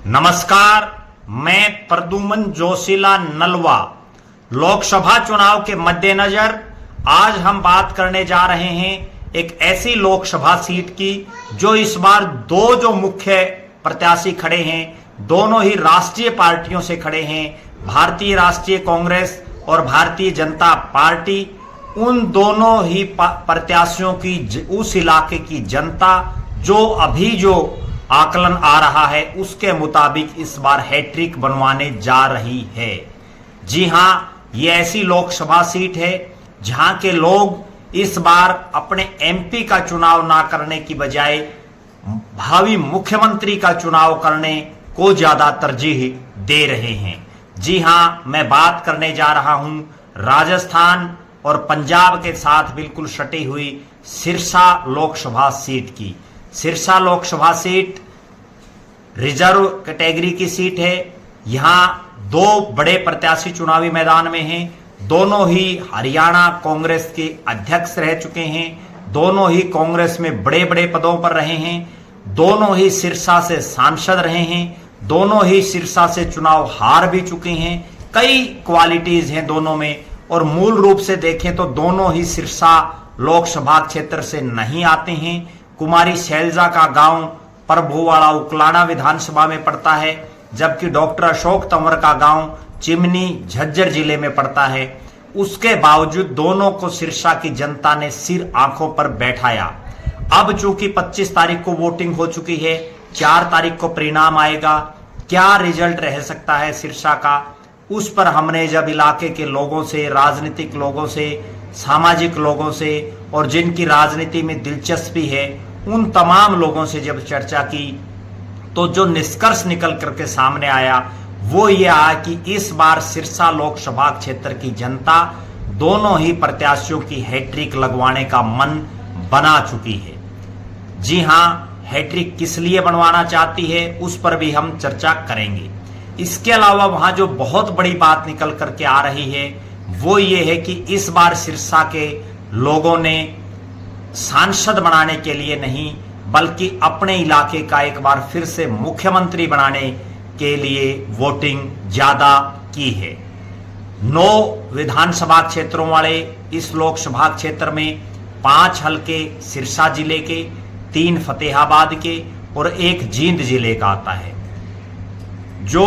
नमस्कार, मैं प्रद्युमन जोशीला नलवा। लोकसभा चुनाव के मद्देनजर आज हम बात करने जा रहे हैं एक ऐसी लोकसभा सीट की जो इस बार दो जो मुख्य प्रत्याशी खड़े हैं, दोनों ही राष्ट्रीय पार्टियों से खड़े हैं, भारतीय राष्ट्रीय कांग्रेस और भारतीय जनता पार्टी। उन दोनों ही प्रत्याशियों की उस इलाके की जनता जो अभी जो आकलन आ रहा है उसके मुताबिक इस बार हैट्रिक बनवाने जा रही है। जी हां, ये ऐसी लोकसभा सीट है जहां के लोग इस बार अपने एमपी का चुनाव ना करने की बजाय भावी मुख्यमंत्री का चुनाव करने को ज्यादा तरजीह दे रहे हैं। जी हां, मैं बात करने जा रहा हूं राजस्थान और पंजाब के साथ बिल्कुल सटी हुई सिरसा लोकसभा सीट की। Sirsa Lok Sabha seat reserve category की सीट है। यहां दो बड़े प्रत्याशी चुनावी मैदान में हैं। दोनों ही हरियाणा कांग्रेस के अध्यक्ष रह चुके हैं, दोनों ही कांग्रेस में बड़े बड़े पदों पर रहे हैं, दोनों ही सिरसा से सांसद रहे हैं, दोनों ही सिरसा से चुनाव हार भी चुके हैं। कई क्वालिटीज हैं दोनों में, और मूल रूप से देखें तो दोनों ही सिरसा लोकसभा क्षेत्र से नहीं आते हैं। कुमारी शैलजा का गांव प्रभुवाड़ा उकलाना विधानसभा में पड़ता है, जबकि डॉक्टर अशोक तंवर का गांव चिमनी झज्जर जिले में पड़ता है। उसके बावजूद दोनों को सिरसा की जनता ने सिर आंखों पर बैठाया। अब चूंकि 25 तारीख को वोटिंग हो चुकी है, 4 तारीख को परिणाम आएगा, क्या रिजल्ट रह सकता है सिरसा का, उस पर हमने जब इलाके के लोगों से, राजनीतिक लोगों से, सामाजिक लोगों से और जिनकी राजनीति में दिलचस्पी है उन तमाम लोगों से जब चर्चा की तो जो निष्कर्ष निकल करके सामने आया वो ये आया कि इस बार सिरसा लोकसभा क्षेत्र की जनता दोनों ही प्रत्याशियों की हैट्रिक लगवाने का मन बना चुकी है। जी हां, हैट्रिक किस लिए बनवाना चाहती है उस पर भी हम चर्चा करेंगे। इसके अलावा वहां जो बहुत बड़ी बात निकल करके आ रही है वो ये है कि इस बार सिरसा के लोगों ने सांसद बनाने के लिए नहीं बल्कि अपने इलाके का एक बार फिर से मुख्यमंत्री बनाने के लिए वोटिंग ज्यादा की है। 9 विधानसभा क्षेत्रों वाले इस लोकसभा क्षेत्र में 5 हलके सिरसा जिले के, 3 फतेहाबाद के और 1 जींद जिले का आता है। जो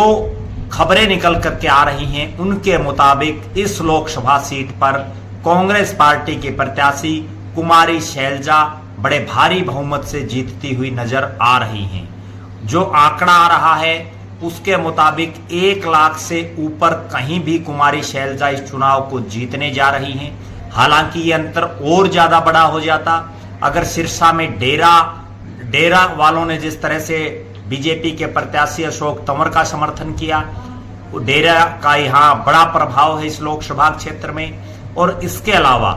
खबरें निकल करके आ रही हैं उनके मुताबिक इस लोकसभा सीट पर कांग्रेस पार्टी के प्रत्याशी कुमारी शैलजा बड़े भारी बहुमत से जीतती हुई नजर आ रही हैं। जो आंकड़ा आ रहा है उसके मुताबिक 1 लाख से ऊपर कहीं भी कुमारी शैलजा इस चुनाव को जीतने जा रही हैं। हालांकि ये अंतर और ज्यादा बड़ा हो जाता अगर सिरसा में डेरा वालों ने जिस तरह से बीजेपी के प्रत्याशी अशोक तंवर का समर्थन किया। डेरा का यहाँ बड़ा प्रभाव है इस लोकसभा क्षेत्र में। और इसके अलावा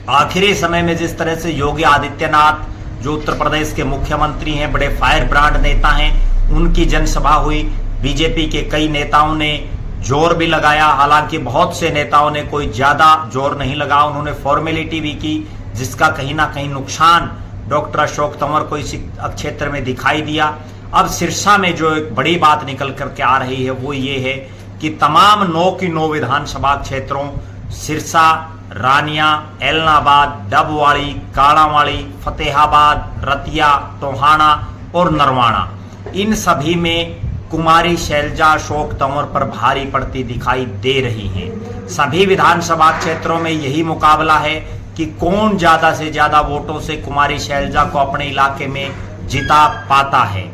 आखिरी समय में जिस तरह से योगी आदित्यनाथ जो उत्तर प्रदेश के मुख्यमंत्री हैं, बड़े फायर ब्रांड नेता हैं, उनकी जनसभा हुई। बीजेपी के कई नेताओं ने जोर भी लगाया, हालांकि बहुत से नेताओं ने कोई ज्यादा जोर नहीं लगा, उन्होंने फॉर्मेलिटी भी की जिसका कहीं ना कहीं नुकसान डॉक्टर अशोक तंवर को इस क्षेत्र में दिखाई दिया। अब सिरसा में जो एक बड़ी बात निकल करके आ रही है वो ये है कि तमाम 9 की 9 विधानसभा क्षेत्रों सिरसा, रानिया, एलनाबाद, डबवाड़ी, काड़ावाड़ी, फतेहाबाद, रतिया, टोहाना और नरवाना, इन सभी में कुमारी शैलजा अशोक तंवर पर भारी पड़ती दिखाई दे रही है। सभी विधानसभा क्षेत्रों में यही मुकाबला है कि कौन ज्यादा से ज्यादा वोटों से कुमारी शैलजा को अपने इलाके में जिता पाता है।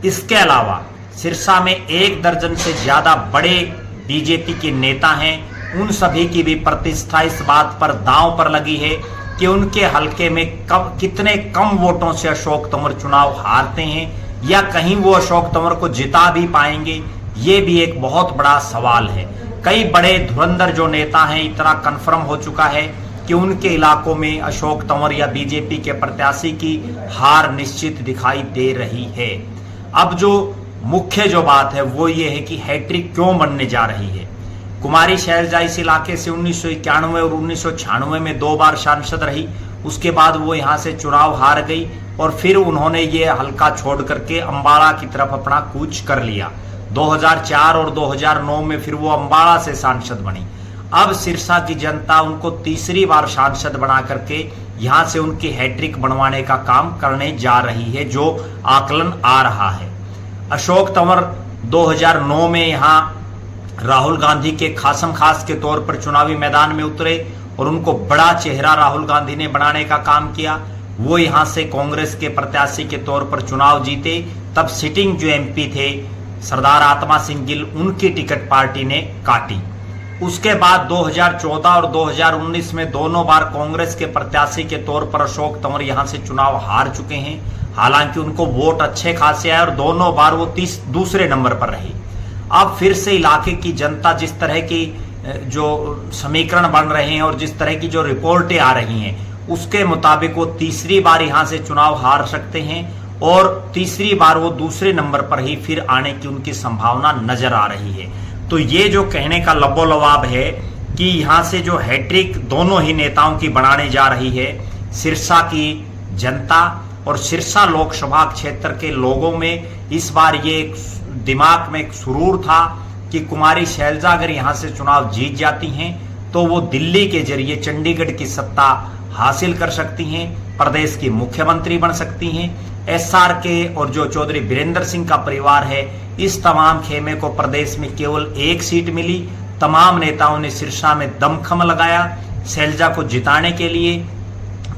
इसके अलावा सिरसा में 1 दर्जन से ज्यादा बड़े बीजेपी के नेता हैं। उन सभी की भी प्रतिष्ठा इस बात पर दांव पर लगी है कि उनके हलके में कितने कम वोटों से अशोक तंवर चुनाव हारते हैं या कहीं वो अशोक तंवर को जिता भी पाएंगे, ये भी एक बहुत बड़ा सवाल है। कई बड़े धुरंधर जो नेता हैं, इतना कन्फर्म हो चुका है कि उनके इलाकों में अशोक तंवर या बीजेपी के प्रत्याशी की हार निश्चित दिखाई दे रही है। अब जो मुख्य जो बात है वो ये है कि हैट्रिक क्यों बनने जा रही है। कुमारी शैलजा इस इलाके से 1991 और 1996 में 2 बार सांसद रही। उसके बाद वो यहाँ से चुनाव हार गई और फिर उन्होंने ये हल्का छोड़ करके अंबाला की तरफ अपना कूच कर लिया। 2004 और 2009 में फिर वो अंबाला से सांसद बनी। अब सिरसा की जनता उनको तीसरी बार सांसद बना करके यहां से उनकी हैट्रिक बनवाने का काम करने जा रही है, जो आकलन आ रहा है। अशोक तंवर 2009 में यहां राहुल गांधी के खासम खास के तौर पर चुनावी मैदान में उतरे और उनको बड़ा चेहरा राहुल गांधी ने बनाने का काम किया। वो यहां से कांग्रेस के प्रत्याशी के तौर पर चुनाव जीते। तब सिटिंग जो एमपी थे सरदार आत्मा सिंह गिल, उनकी टिकट पार्टी ने काटी। उसके बाद 2014 और 2019 में दोनों बार कांग्रेस के प्रत्याशी के तौर पर अशोक तंवर यहां से चुनाव हार चुके हैं। हालांकि उनको वोट अच्छे खासे आए और दोनों बार वो दूसरे नंबर पर रही। अब फिर से इलाके की जनता जिस तरह की जो समीकरण बन रहे हैं और जिस तरह की जो रिपोर्टें आ रही हैं उसके मुताबिक वो तीसरी बार यहां से चुनाव हार सकते हैं और तीसरी बार वो दूसरे नंबर पर ही फिर आने की उनकी संभावना नजर आ रही है। तो ये जो कहने का लबोलवाब है कि यहां से जो हैट्रिक दोनों ही नेताओं की बनाने जा रही है, सिरसा की जनता और सिरसा लोकसभा क्षेत्र के लोगों में इस बार ये दिमाग में एक सुरूर था कि कुमारी शैलजा अगर यहां से चुनाव जीत जाती हैं तो वो दिल्ली के जरिए चंडीगढ़ की सत्ता हासिल कर सकती हैं, प्रदेश की मुख्यमंत्री बन सकती हैं। एसआरके और जो चौधरी बीरेंद्र सिंह का परिवार है, इस तमाम खेमे को प्रदेश में केवल एक सीट मिली। तमाम नेताओं ने सिरसा में दमखम लगाया शैलजा को जिताने के लिए।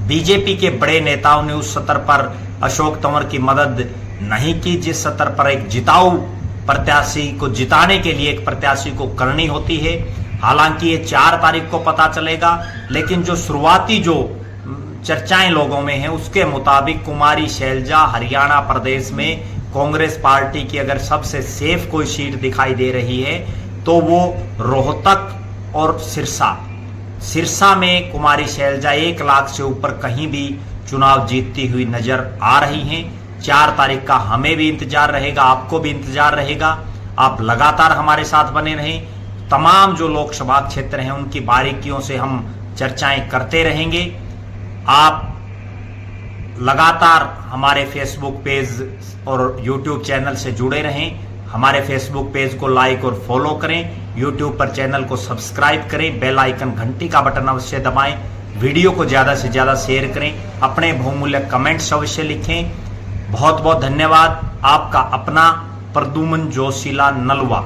बीजेपी के बड़े नेताओं ने उस स्तर पर अशोक तंवर की मदद नहीं की जिस स्तर पर एक जिताऊ प्रत्याशी को जिताने के लिए एक प्रत्याशी को करनी होती है। हालांकि ये 4 तारीख को पता चलेगा, लेकिन जो शुरुआती जो चर्चाएं लोगों में है उसके मुताबिक कुमारी शैलजा हरियाणा प्रदेश में कांग्रेस पार्टी की अगर सबसे सेफ कोई सीट दिखाई दे रही है तो वो रोहतक और सिरसा में कुमारी शैलजा 1 लाख से ऊपर कहीं भी चुनाव जीतती हुई नजर आ रही हैं। 4 तारीख का हमें भी इंतजार रहेगा, आपको भी इंतजार रहेगा। आप लगातार हमारे साथ बने रहें। तमाम जो लोकसभा क्षेत्र हैं उनकी बारीकियों से हम चर्चाएं करते रहेंगे। आप लगातार हमारे फेसबुक पेज और यूट्यूब चैनल से जुड़े रहें। हमारे फेसबुक पेज को लाइक और फॉलो करें, यूट्यूब पर चैनल को सब्सक्राइब करें, बेल आइकन घंटी का बटन अवश्य दबाएं, वीडियो को ज्यादा से ज्यादा शेयर करें, अपने बहुमूल्य कमेंट्स अवश्य लिखें। बहुत बहुत धन्यवाद। आपका अपना प्रद्युमन जोशीला नलवा।